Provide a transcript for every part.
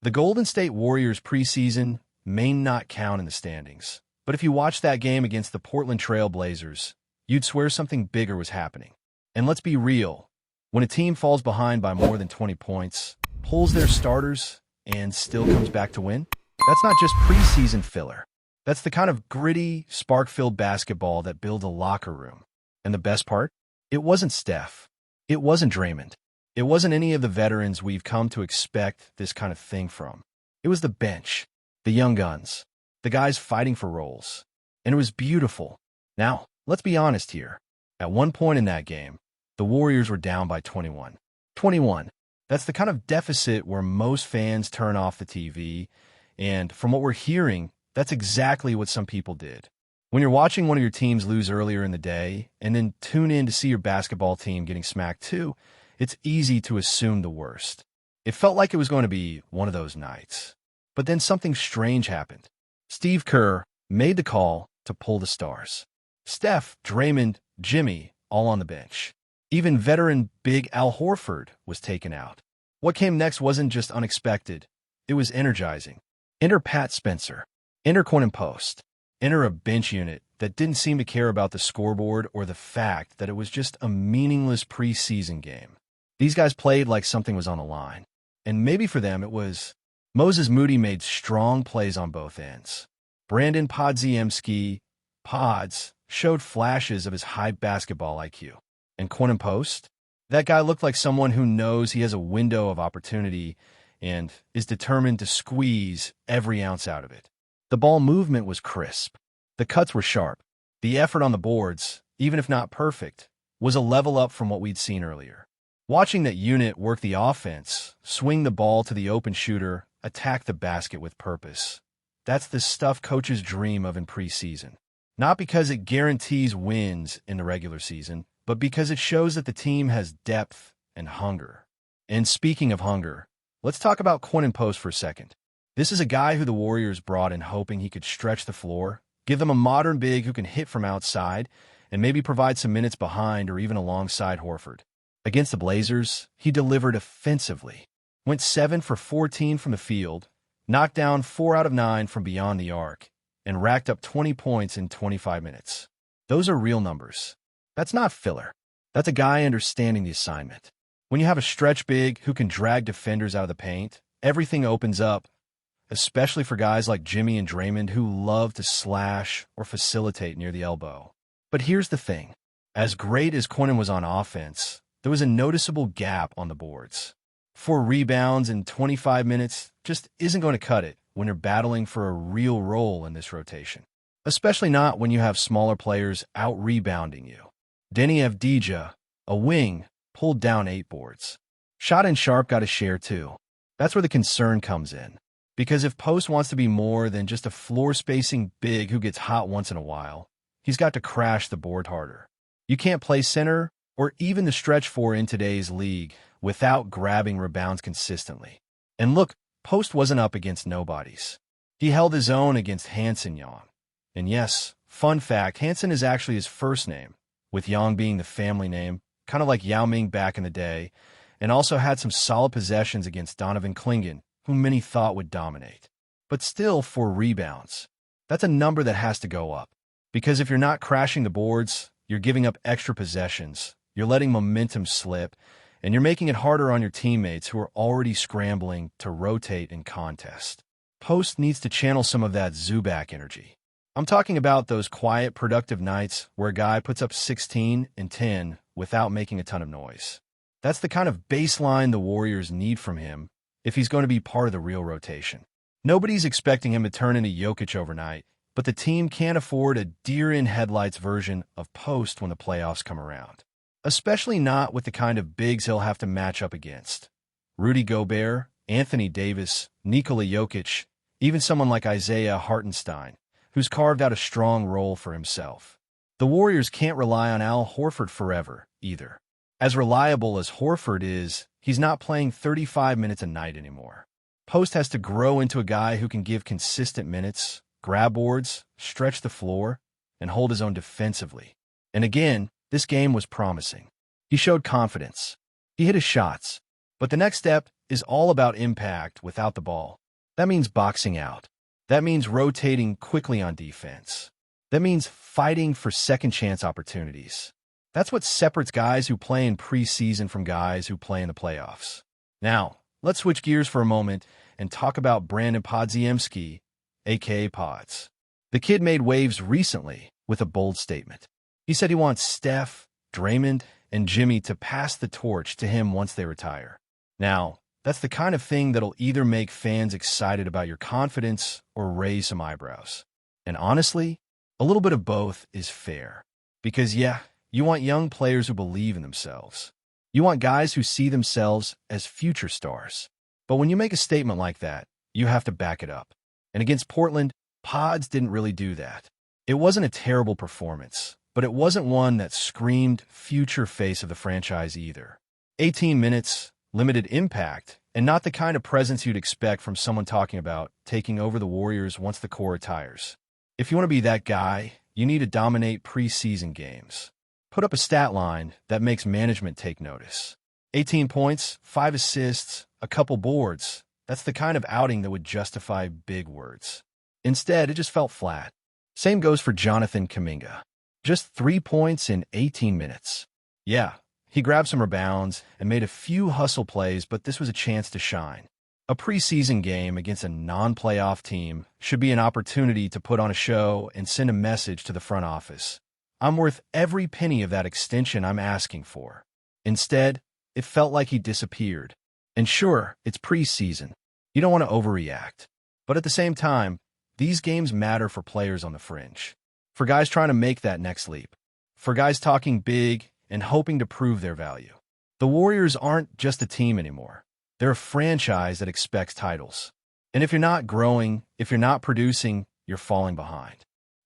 The Golden State Warriors preseason may not count in the standings, but if you watched that game against the Portland Trail Blazers, you'd swear something bigger was happening. And let's be real, when a team falls behind by more than 20 points, pulls their starters, and still comes back to win, that's not just preseason filler. That's the kind of gritty, spark-filled basketball that builds a locker room. And the best part? It wasn't Steph. It wasn't Draymond. It wasn't any of the veterans we've come to expect this kind of thing from. It was the bench, the young guns, the guys fighting for roles. And it was beautiful. Now, let's be honest here. At one point in that game, the Warriors were down by 21. 21. That's the kind of deficit where most fans turn off the TV, and from what we're hearing, that's exactly what some people did. When you're watching one of your teams lose earlier in the day, and then tune in to see your basketball team getting smacked too, it's easy to assume the worst. It felt like it was going to be one of those nights. But then something strange happened. Steve Kerr made the call to pull the stars. Steph, Draymond, Jimmy, all on the bench. Even veteran Big Al Horford was taken out. What came next wasn't just unexpected. It was energizing. Enter Pat Spencer. Enter Quentin Post. Enter a bench unit that didn't seem to care about the scoreboard or the fact that it was just a meaningless preseason game. These guys played like something was on the line. And maybe for them it was. Moses Moody made strong plays on both ends. Brandon Podziemski, Pods, showed flashes of his high basketball IQ. And Quentin Post? That guy looked like someone who knows he has a window of opportunity and is determined to squeeze every ounce out of it. The ball movement was crisp. The cuts were sharp. The effort on the boards, even if not perfect, was a level up from what we'd seen earlier. Watching that unit work the offense, swing the ball to the open shooter, attack the basket with purpose, that's the stuff coaches dream of in preseason. Not because it guarantees wins in the regular season, but because it shows that the team has depth and hunger. And speaking of hunger, let's talk about Quentin Post for a second. This is a guy who the Warriors brought in hoping he could stretch the floor, give them a modern big who can hit from outside, and maybe provide some minutes behind or even alongside Horford. Against the Blazers, he delivered offensively, went 7 for 14 from the field, knocked down 4 out of 9 from beyond the arc, and racked up 20 points in 25 minutes. Those are real numbers. That's not filler. That's a guy understanding the assignment. When you have a stretch big who can drag defenders out of the paint, everything opens up, especially for guys like Jimmy and Draymond who love to slash or facilitate near the elbow. But here's the thing. As great as Quentin was on offense, there was a noticeable gap on the boards. 4 rebounds in 25 minutes just isn't going to cut it when you're battling for a real role in this rotation, especially not when you have smaller players out-rebounding you. Denny Avdija, a wing, pulled down 8 boards. Shot and Sharp got a share too. That's where the concern comes in. Because if Post wants to be more than just a floor-spacing big who gets hot once in a while, he's got to crash the board harder. You can't play center or even the stretch 4 in today's league without grabbing rebounds consistently. And look, Post wasn't up against nobodies. He held his own against Hansen Yang. And yes, fun fact, Hansen is actually his first name, with Yang being the family name, kind of like Yao Ming back in the day, and also had some solid possessions against Donovan Clingan, whom many thought would dominate. But still, 4 rebounds. That's a number that has to go up. Because if you're not crashing the boards, you're giving up extra possessions, you're letting momentum slip, and you're making it harder on your teammates who are already scrambling to rotate in contest. Post needs to channel some of that Zubac energy. I'm talking about those quiet, productive nights where a guy puts up 16 and 10 without making a ton of noise. That's the kind of baseline the Warriors need from him if he's going to be part of the real rotation. Nobody's expecting him to turn into Jokic overnight, but the team can't afford a deer-in-headlights version of Post when the playoffs come around. Especially not with the kind of bigs he'll have to match up against. Rudy Gobert, Anthony Davis, Nikola Jokic, even someone like Isaiah Hartenstein, who's carved out a strong role for himself. The Warriors can't rely on Al Horford forever, either. As reliable as Horford is, he's not playing 35 minutes a night anymore. Post has to grow into a guy who can give consistent minutes, grab boards, stretch the floor, and hold his own defensively. And again, this game was promising. He showed confidence. He hit his shots. But the next step is all about impact without the ball. That means boxing out. That means rotating quickly on defense. That means fighting for second-chance opportunities. That's what separates guys who play in preseason from guys who play in the playoffs. Now, let's switch gears for a moment and talk about Brandon Podziemski, a.k.a. Pods. The kid made waves recently with a bold statement. He said he wants Steph, Draymond, and Jimmy to pass the torch to him once they retire. Now, that's the kind of thing that'll either make fans excited about your confidence or raise some eyebrows. And honestly, a little bit of both is fair. Because yeah, you want young players who believe in themselves. You want guys who see themselves as future stars. But when you make a statement like that, you have to back it up. And against Portland, Pods didn't really do that. It wasn't a terrible performance, but it wasn't one that screamed future face of the franchise either. 18 minutes, limited impact, and not the kind of presence you'd expect from someone talking about taking over the Warriors once the core retires. If you want to be that guy, you need to dominate preseason games. Put up a stat line that makes management take notice. 18 points, 5 assists, a couple boards. That's the kind of outing that would justify big words. Instead, it just felt flat. Same goes for Jonathan Kuminga. Just 3 points in 18 minutes. Yeah, he grabbed some rebounds and made a few hustle plays, but this was a chance to shine. A preseason game against a non-playoff team should be an opportunity to put on a show and send a message to the front office. I'm worth every penny of that extension I'm asking for. Instead, it felt like he disappeared. And sure, it's preseason. You don't want to overreact. But at the same time, these games matter for players on the fringe. For guys trying to make that next leap. For guys talking big and hoping to prove their value. The Warriors aren't just a team anymore. They're a franchise that expects titles. And if you're not growing, if you're not producing, you're falling behind.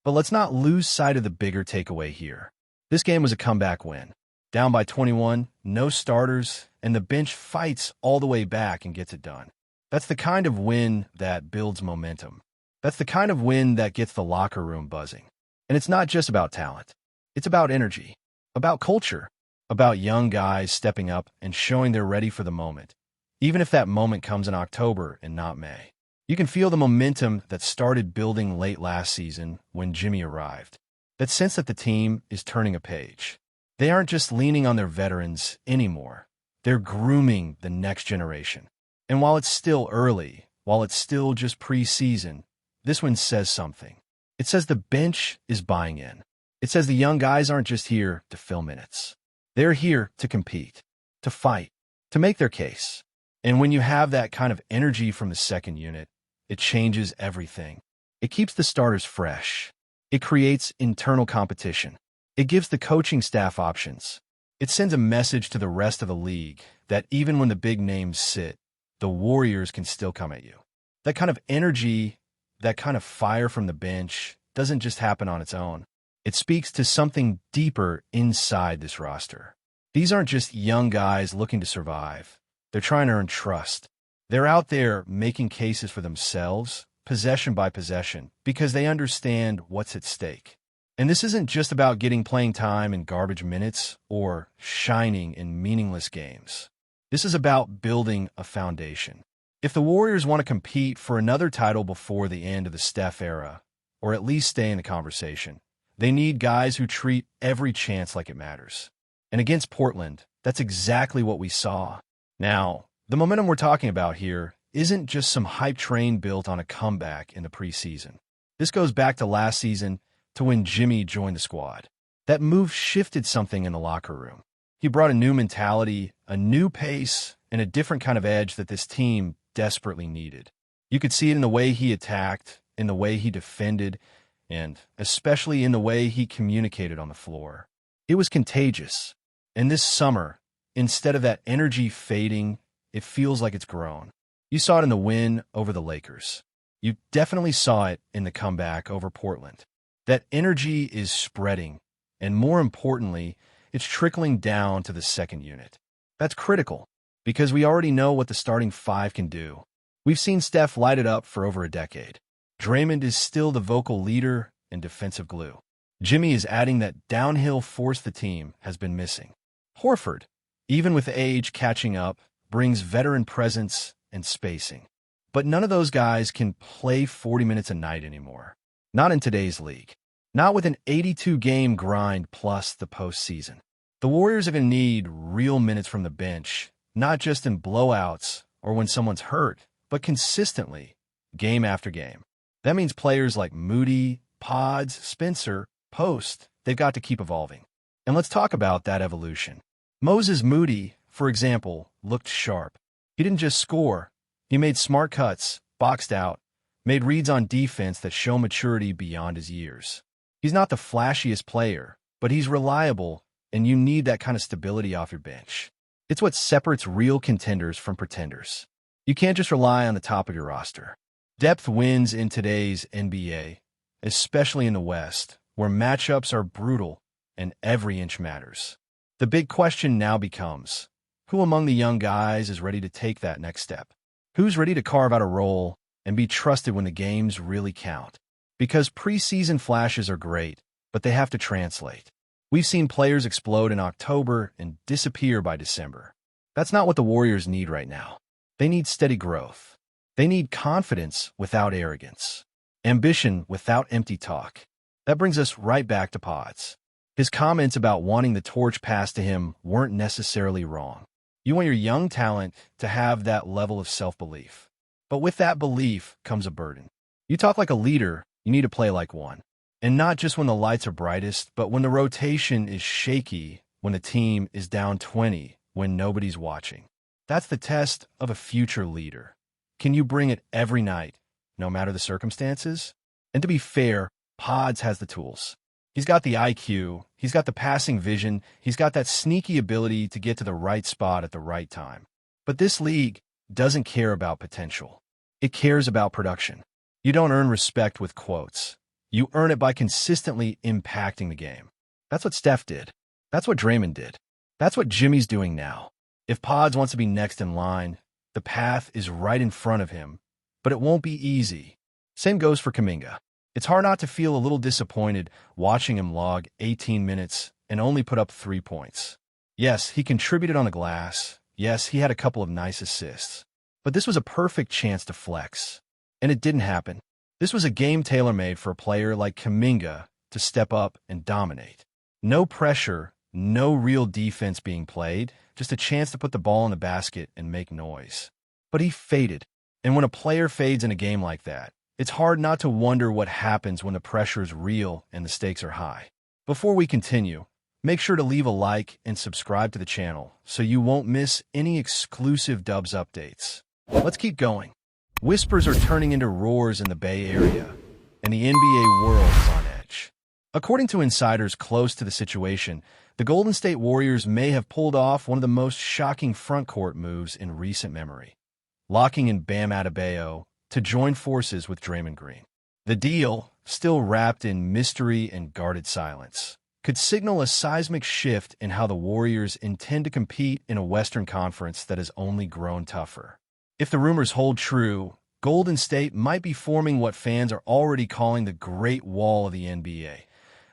But let's not lose sight of the bigger takeaway here. This game was a comeback win. Down by 21, no starters, and the bench fights all the way back and gets it done. That's the kind of win that builds momentum. That's the kind of win that gets the locker room buzzing. And it's not just about talent. It's about energy, about culture, about young guys stepping up and showing they're ready for the moment, even if that moment comes in October and not May. You can feel the momentum that started building late last season when Jimmy arrived. That sense that the team is turning a page. They aren't just leaning on their veterans anymore. They're grooming the next generation. And while it's still early, while it's still just preseason, this one says something. It says the bench is buying in. It says the young guys aren't just here to fill minutes. They're here to compete, to fight, to make their case. And when you have that kind of energy from the second unit, it changes everything. It keeps the starters fresh. It creates internal competition. It gives the coaching staff options. It sends a message to the rest of the league that even when the big names sit, the Warriors can still come at you. That kind of energy, that kind of fire from the bench doesn't just happen on its own. It speaks to something deeper inside this roster. These aren't just young guys looking to survive. They're trying to earn trust. They're out there making cases for themselves, possession by possession, because they understand what's at stake. And this isn't just about getting playing time in garbage minutes or shining in meaningless games. This is about building a foundation. If the Warriors want to compete for another title before the end of the Steph era, or at least stay in the conversation, they need guys who treat every chance like it matters. And against Portland, that's exactly what we saw. Now, the momentum we're talking about here isn't just some hype train built on a comeback in the preseason. This goes back to last season, to when Jimmy joined the squad. That move shifted something in the locker room. He brought a new mentality, a new pace, and a different kind of edge that this team desperately needed. You could see it in the way he attacked, in the way he defended, and especially in the way he communicated on the floor. It was contagious. And this summer, instead of that energy fading, it feels like it's grown. You saw it in the win over the Lakers. You definitely saw it in the comeback over Portland. That energy is spreading, and more importantly, it's trickling down to the second unit. That's critical, because we already know what the starting five can do. We've seen Steph light it up for over a decade. Draymond is still the vocal leader and defensive glue. Jimmy is adding that downhill force the team has been missing. Horford, even with age catching up, brings veteran presence and spacing. But none of those guys can play 40 minutes a night anymore. Not in today's league. Not with an 82-game grind plus the postseason. The Warriors are going to need real minutes from the bench, not just in blowouts or when someone's hurt, but consistently, game after game. That means players like Moody, Pods, Spencer, Post, they've got to keep evolving. And let's talk about that evolution. Moses Moody, for example, looked sharp. He didn't just score. He made smart cuts, boxed out, made reads on defense that show maturity beyond his years. He's not the flashiest player, but he's reliable, and you need that kind of stability off your bench. It's what separates real contenders from pretenders. You can't just rely on the top of your roster. Depth wins in today's NBA, especially in the West, where matchups are brutal and every inch matters. The big question now becomes, who among the young guys is ready to take that next step? Who's ready to carve out a role and be trusted when the games really count? Because preseason flashes are great, but they have to translate. We've seen players explode in October and disappear by December. That's not what the Warriors need right now. They need steady growth. They need confidence without arrogance. Ambition without empty talk. That brings us right back to Pods. His comments about wanting the torch passed to him weren't necessarily wrong. You want your young talent to have that level of self-belief. But with that belief comes a burden. You talk like a leader, you need to play like one. And not just when the lights are brightest, but when the rotation is shaky, when the team is down 20, when nobody's watching. That's the test of a future leader. Can you bring it every night, no matter the circumstances? And to be fair, Pods has the tools. He's got the IQ, he's got the passing vision, he's got that sneaky ability to get to the right spot at the right time. But this league doesn't care about potential. It cares about production. You don't earn respect with quotes. You earn it by consistently impacting the game. That's what Steph did. That's what Draymond did. That's what Jimmy's doing now. If Pods wants to be next in line, the path is right in front of him, but it won't be easy. Same goes for Kuminga. It's hard not to feel a little disappointed watching him log 18 minutes and only put up 3 points. Yes, he contributed on the glass. Yes, he had a couple of nice assists. But this was a perfect chance to flex. And it didn't happen. This was a game tailor-made for a player like Kuminga to step up and dominate. No pressure, no real defense being played, just a chance to put the ball in the basket and make noise. But he faded. And when a player fades in a game like that, it's hard not to wonder what happens when the pressure is real and the stakes are high. Before we continue, make sure to leave a like and subscribe to the channel so you won't miss any exclusive Dubs updates. Let's keep going. Whispers are turning into roars in the Bay Area, and the NBA world is on edge. According to insiders close to the situation, the Golden State Warriors may have pulled off one of the most shocking frontcourt moves in recent memory, locking in Bam Adebayo to join forces with Draymond Green. The deal, still wrapped in mystery and guarded silence, could signal a seismic shift in how the Warriors intend to compete in a Western Conference that has only grown tougher. If the rumors hold true, Golden State might be forming what fans are already calling the Great Wall of the NBA,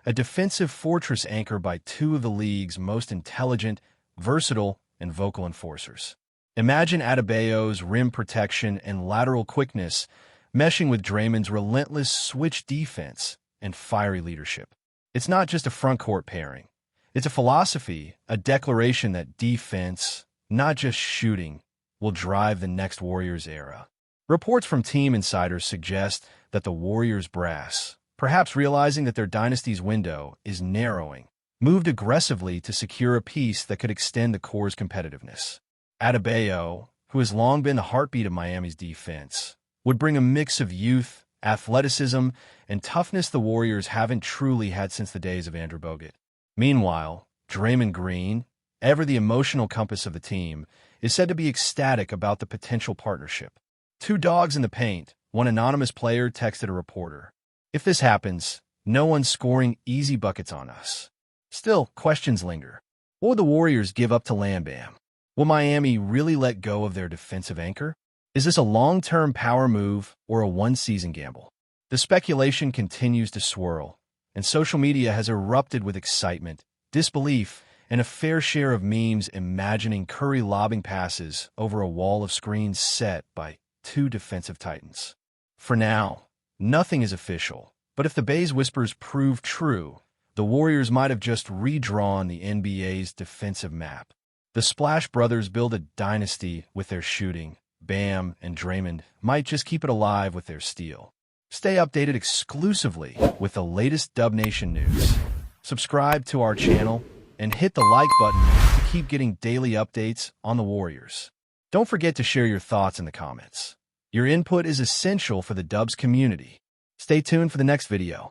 a defensive fortress anchored by two of the league's most intelligent, versatile, and vocal enforcers. Imagine Adebayo's rim protection and lateral quickness meshing with Draymond's relentless switch defense and fiery leadership. It's not just a front-court pairing. It's a philosophy, a declaration that defense, not just shooting, will drive the next Warriors era. Reports from team insiders suggest that the Warriors brass, perhaps realizing that their dynasty's window is narrowing, moved aggressively to secure a piece that could extend the core's competitiveness. Adebayo, who has long been the heartbeat of Miami's defense, would bring a mix of youth, athleticism, and toughness the Warriors haven't truly had since the days of Andrew Bogut. Meanwhile, Draymond Green, ever the emotional compass of the team, is said to be ecstatic about the potential partnership. Two dogs in the paint, one anonymous player texted a reporter. If this happens, no one's scoring easy buckets on us. Still, questions linger. What would the Warriors give up to land Bam? Will Miami really let go of their defensive anchor? Is this a long-term power move or a one-season gamble? The speculation continues to swirl, and social media has erupted with excitement, disbelief, and a fair share of memes imagining Curry lobbing passes over a wall of screens set by two defensive titans. For now, nothing is official, but if the Bay's whispers prove true, the Warriors might have just redrawn the NBA's defensive map. The Splash Brothers build a dynasty with their shooting. Bam and DRAYMOND might just keep it alive with their steal. Stay updated exclusively with the latest Dub Nation news. Subscribe to our channel and hit the like button to keep getting daily updates on the Warriors. Don't forget to share your thoughts in the comments. Your input is essential for the Dubs community. Stay tuned for the next video.